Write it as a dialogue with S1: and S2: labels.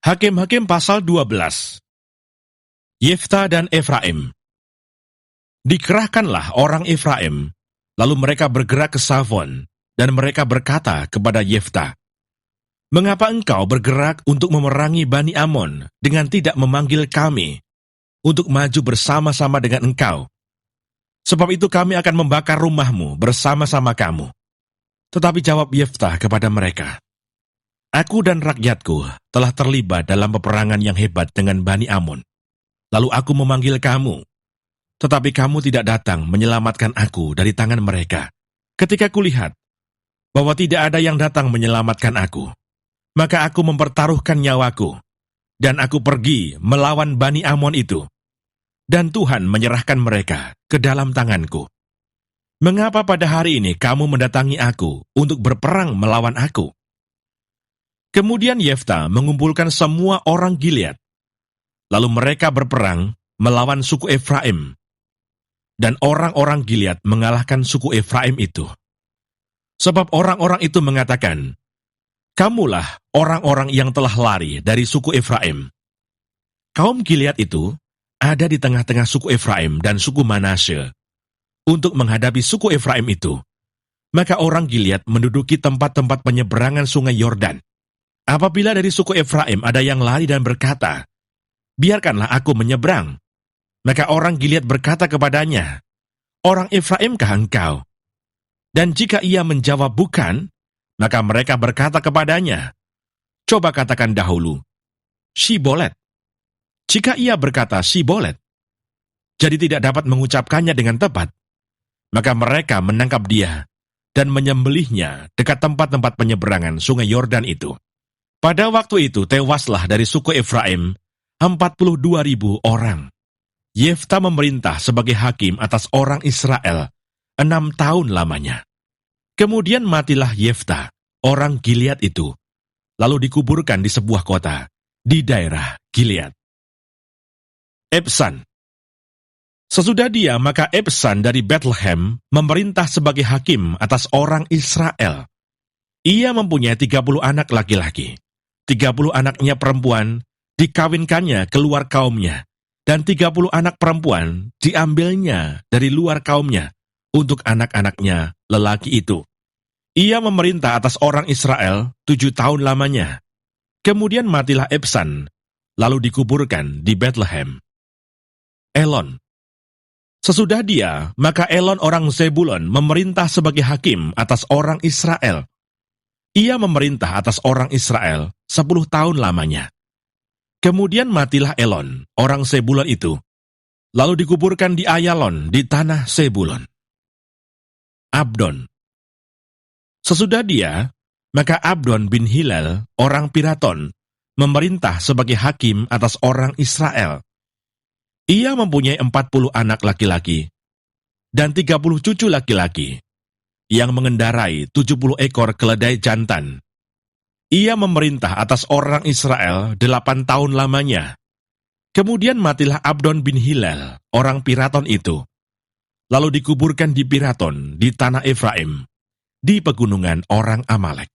S1: Hakim-Hakim pasal 12. Yefta dan Efraim. Dikerahkanlah orang Efraim, lalu mereka bergerak ke Savon, dan mereka berkata kepada Yefta, "Mengapa engkau bergerak untuk memerangi Bani Amon dengan tidak memanggil kami untuk maju bersama-sama dengan engkau? Sebab itu kami akan membakar rumahmu bersama-sama kamu." Tetapi jawab Yefta kepada mereka, "Aku dan rakyatku telah terlibat dalam peperangan yang hebat dengan Bani Amon. Lalu aku memanggil kamu, tetapi kamu tidak datang menyelamatkan aku dari tangan mereka. Ketika kulihat bahwa tidak ada yang datang menyelamatkan aku, maka aku mempertaruhkan nyawaku, dan aku pergi melawan Bani Amon itu, dan Tuhan menyerahkan mereka ke dalam tanganku. Mengapa pada hari ini kamu mendatangi aku untuk berperang melawan aku?" Kemudian Yefta mengumpulkan semua orang Gilead, lalu mereka berperang melawan suku Efraim, dan orang-orang Gilead mengalahkan suku Efraim itu. Sebab orang-orang itu mengatakan, "Kamulah orang-orang yang telah lari dari suku Efraim." Kaum Gilead itu ada di tengah-tengah suku Efraim dan suku Manasye. Untuk menghadapi suku Efraim itu, maka orang Gilead menduduki tempat-tempat penyeberangan sungai Yordan. Apabila dari suku Efraim ada yang lari dan berkata, "Biarkanlah aku menyeberang," maka orang Gilead berkata kepadanya, "Orang Efraimkah engkau?" Dan jika ia menjawab bukan, maka mereka berkata kepadanya, "Coba katakan dahulu, Shibolet." Jika ia berkata Shibolet, jadi tidak dapat mengucapkannya dengan tepat, maka mereka menangkap dia dan menyembelihnya dekat tempat-tempat penyeberangan sungai Yordan itu. Pada waktu itu tewaslah dari suku Efraim 42.000 orang. Yefta memerintah sebagai hakim atas orang Israel 6 tahun lamanya. Kemudian matilah Yefta, orang Gilead itu, lalu dikuburkan di sebuah kota di daerah Gilead. Ebsan. Sesudah dia, maka Ebsan dari Bethlehem memerintah sebagai hakim atas orang Israel. Ia mempunyai 30 anak laki-laki. 30 anaknya perempuan dikawinkannya keluar kaumnya, dan 30 anak perempuan diambilnya dari luar kaumnya untuk anak-anaknya lelaki itu. Ia memerintah atas orang Israel 7 tahun lamanya. Kemudian matilah Ebsan, lalu dikuburkan di Bethlehem. Elon. Sesudah dia, maka Elon orang Zebulon memerintah sebagai hakim atas orang Israel. Ia memerintah atas orang Israel 10 tahun lamanya. Kemudian matilah Elon, orang Zebulon itu, lalu dikuburkan di Ayalon di tanah Zebulon. Abdon. Sesudah dia, maka Abdon bin Hilal, orang Piraton, memerintah sebagai hakim atas orang Israel. Ia mempunyai 40 anak laki-laki dan 30 cucu laki-laki, yang mengendarai 70 ekor keledai jantan. Ia memerintah atas orang Israel 8 tahun lamanya. Kemudian matilah Abdon bin Hilal, orang Piraton itu, lalu dikuburkan di Piraton di tanah Efraim, di pegunungan orang Amalek.